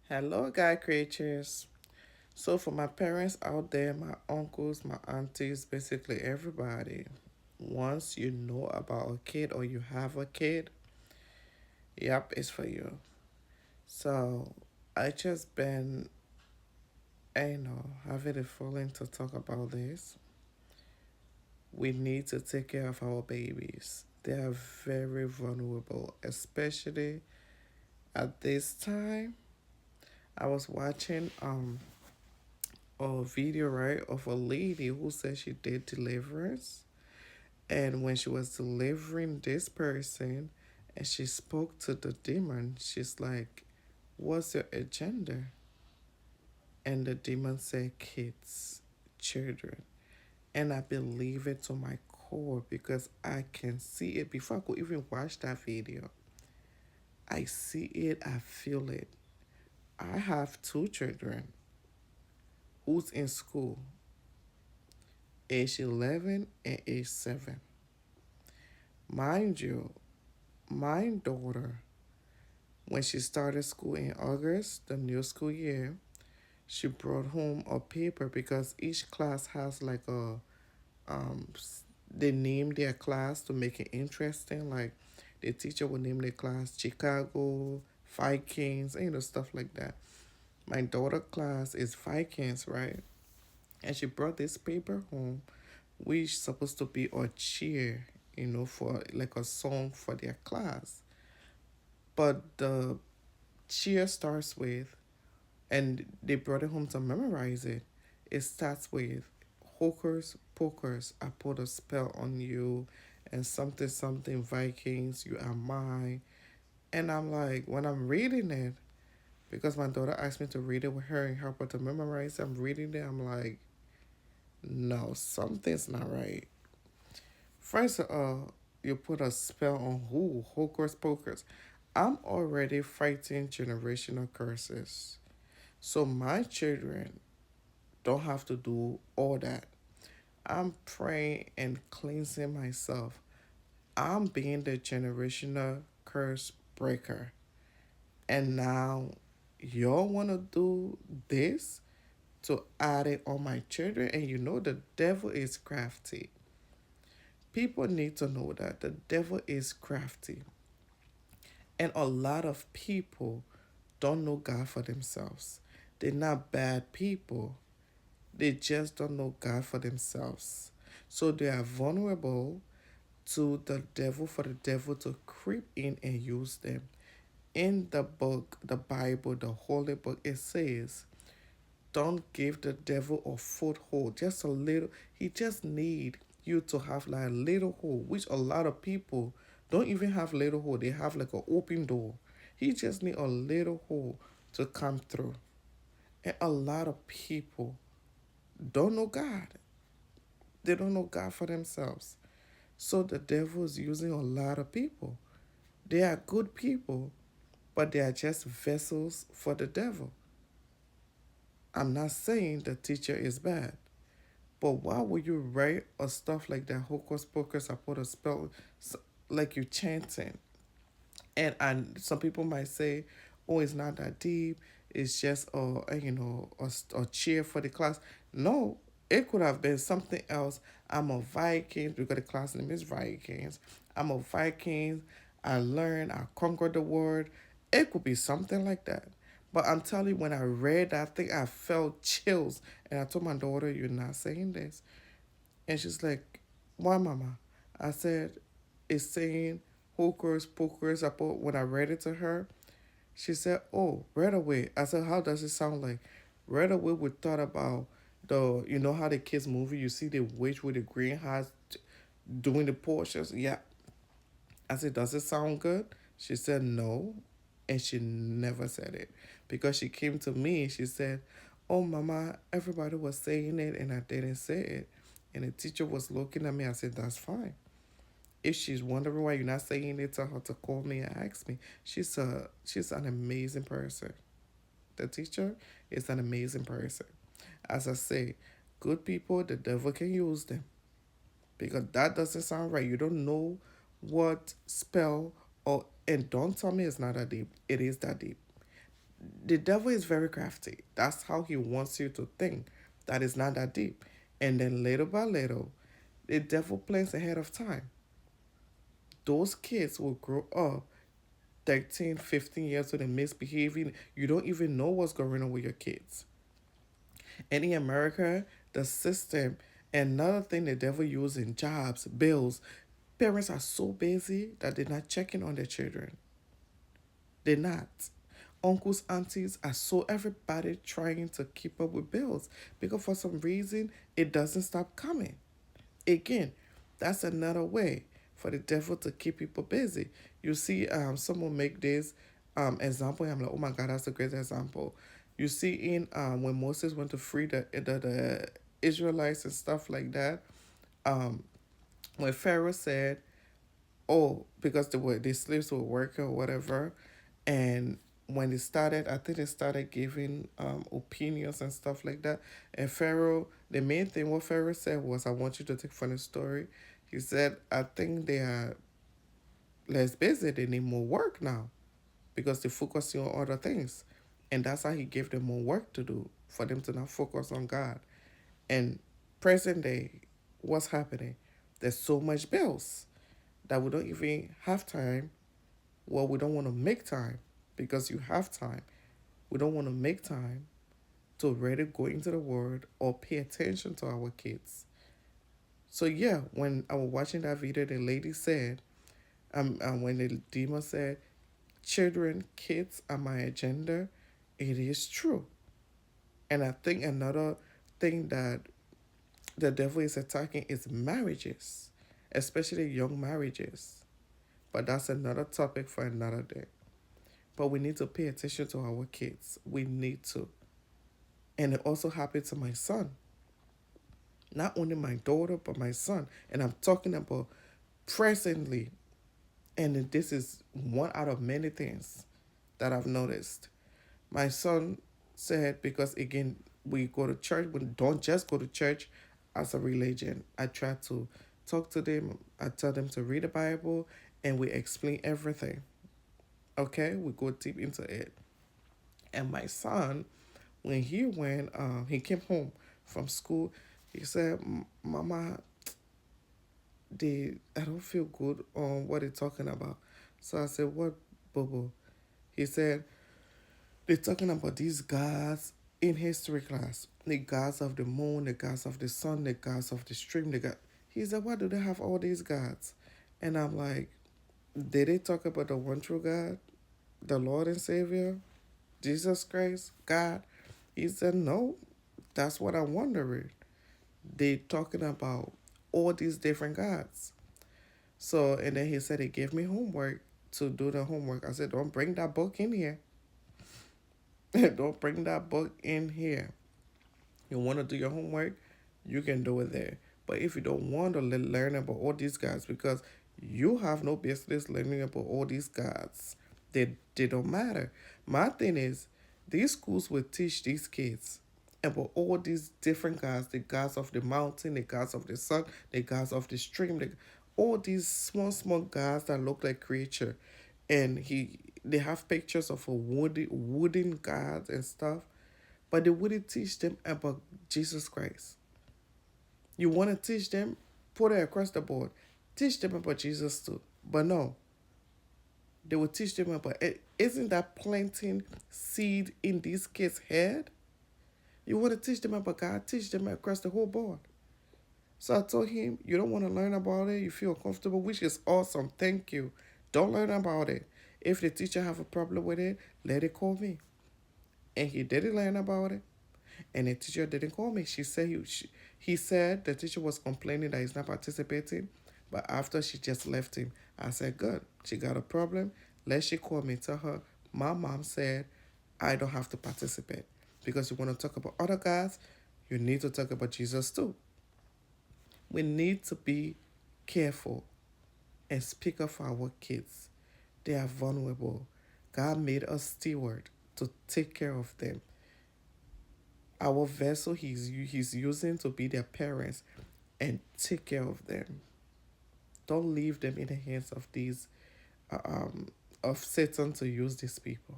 Hello, God creatures. So, for my parents out there, my uncles, my aunties, basically everybody, once you know about a kid or you have a kid, yep, it's for you. So, I just been, having a feeling to talk about this. We need to take care of our babies. They are very vulnerable, especially at this time. I was watching a video, right, of a lady who said she did deliverance. And when she was delivering this person and she spoke to the demon, she's like, "What's your agenda?" And the demon said, "Kids, children." And I believe it to my core because I can see it before I could even watch that video. I see it, I feel it. I have two children who's in school, age 11 and age 7. Mind you, my daughter, when she started school in August, the new school year, she brought home a paper because each class has like um they name their class to make it interesting. Like the teacher would name the class Chicago Vikings, stuff like that. My daughter class is Vikings, right? And she brought this paper home, which supposed to be a cheer, for like a song for their class. But the cheer starts with, and they brought it home to memorize it. It starts with hokers pokers. I put a spell on you, and something something Vikings. You are mine. And I'm like, when I'm reading it, because my daughter asked me to read it with her and help her to memorize. I'm reading it. I'm like, no, something's not right. First of all, you put a spell on who? Hokers pokers. I'm already fighting generational curses. So my children don't have to do all that. I'm praying and cleansing myself. I'm being the generational curse breaker. And now y'all want to do this to add it on my children? And you know the devil is crafty. People need to know that the devil is crafty. And a lot of people don't know God for themselves. They're not bad people. They just don't know God for themselves. So they are vulnerable to the devil for the devil to creep in and use them. In the book, the Bible, the Holy Book, it says, don't give the devil a foothold. Just a little. He just need you to have like a little hole, which a lot of people don't even have little hole. They have like an open door. He just need a little hole to come through. And a lot of people don't know God. They don't know God for themselves. So the devil is using a lot of people. They are good people, but they are just vessels for the devil. I'm not saying the teacher is bad, but why would you write a stuff like that? Hocus pocus, I put a spell, like you chanting. And some people might say, oh, it's not that deep. It's just a cheer for the class. No, it could have been something else. I'm a Vikings because the class name is Vikings. I'm a Vikings. I learned. I conquered the world. It could be something like that. But I'm telling you, when I read that thing, I felt chills. And I told my daughter, "You're not saying this." And she's like, "Why, mama?" I said, "It's saying hookers, pokers." When I read it to her, she said, "Oh, right away." I said, "How does it sound like?" Right away, we thought about how the kids movie, you see the witch with the green hats doing the portions. Yeah. I said, "Does it sound good?" She said, "No." And she never said it because she came to me and she said, "Oh, mama, everybody was saying it and I didn't say it." And the teacher was looking at me. I said, "That's fine. If she's wondering why you're not saying it, tell her to call me and ask me." She's an amazing person. The teacher is an amazing person. As I say, good people, the devil can use them because that doesn't sound right. You don't know what spell, or and don't tell me it's not that deep. It is that deep. The devil is very crafty. That's how he wants you to think that is not that deep. And then little by little, the devil plans ahead of time. Those kids will grow up 13, 15 years old and misbehaving. You don't even know what's going on with your kids. And in America, the system, another thing the devil uses in jobs, bills, parents are so busy that they're not checking on their children. They're not. Uncles, aunties are so everybody trying to keep up with bills because for some reason it doesn't stop coming. Again, that's another way for the devil to keep people busy. You see, someone make this example. I'm like, oh my God, that's a great example. You see, in when Moses went to free the Israelites and stuff like that, um, when Pharaoh said, "Oh, because the slaves were working or whatever," and when they started, I think they started giving opinions and stuff like that. And Pharaoh, the main thing what Pharaoh said was, "I want you to take from the story." He said, "I think they are less busy. They need more work now because they're focusing on other things." And that's how he gave them more work to do for them to not focus on God. And present day, what's happening? There's so much bills that we don't even have time. Well, we don't want to make time because you have time. We don't want to make time to really go into the word or pay attention to our kids. So yeah, when I was watching that video, the lady said, when the demon said, "Children, kids are my agenda," it is true. And I think another thing that the devil is attacking is marriages, especially young marriages. But that's another topic for another day. But we need to pay attention to our kids. We need to. And it also happened to my son. Not only my daughter, but my son. And I'm talking about presently. And this is one out of many things that I've noticed. My son said, because again, we go to church, we don't just go to church as a religion. I try to talk to them, I tell them to read the Bible, and we explain everything. Okay? We go deep into it. And my son, when he came home from school, he said, "Mama, I don't feel good on what they're talking about." So I said, "What, Bobo?" He said, "They're talking about these gods in history class. The gods of the moon, the gods of the sun, the gods of the stream, the god." He said, "Why do they have all these gods?" And I'm like, "Did they talk about the one true God, the Lord and Savior, Jesus Christ, God?" He said, "No, that's what I'm wondering. They talking about all these different gods." So, and then he said he gave me homework to do the homework. I said, "Don't bring that book in here. Don't bring that book in here. You want to do your homework, you can do it there. But if you don't want to learn about all these gods, because you have no business learning about all these gods, they don't matter." My thing is, these schools will teach these kids about all these different gods, the gods of the mountain, the gods of the sun, the gods of the stream, all these small gods that look like creature. And they have pictures of a wooden gods and stuff, but they wouldn't teach them about Jesus Christ. You want to teach them, put it across the board, teach them about Jesus too. But no, they will teach them about it. Isn't that planting seed in these kids' head? You want to teach them about God, teach them across the whole board. So I told him, "You don't want to learn about it, you feel comfortable, which is awesome. Thank you. Don't learn about it. If the teacher have a problem with it, let it call me." And he didn't learn about it. And the teacher didn't call me. He said the teacher was complaining that he's not participating, but after she just left him, I said, "Good. She got a problem. Let she call me. Tell her my mom said I don't have to participate because you want to talk about other gods. You need to talk about Jesus too." We need to be careful and speak up for our kids. They are vulnerable. God made us steward to take care of them. Our vessel he's using to be their parents and take care of them. Don't leave them in the hands of these uh, um of Satan to use these people.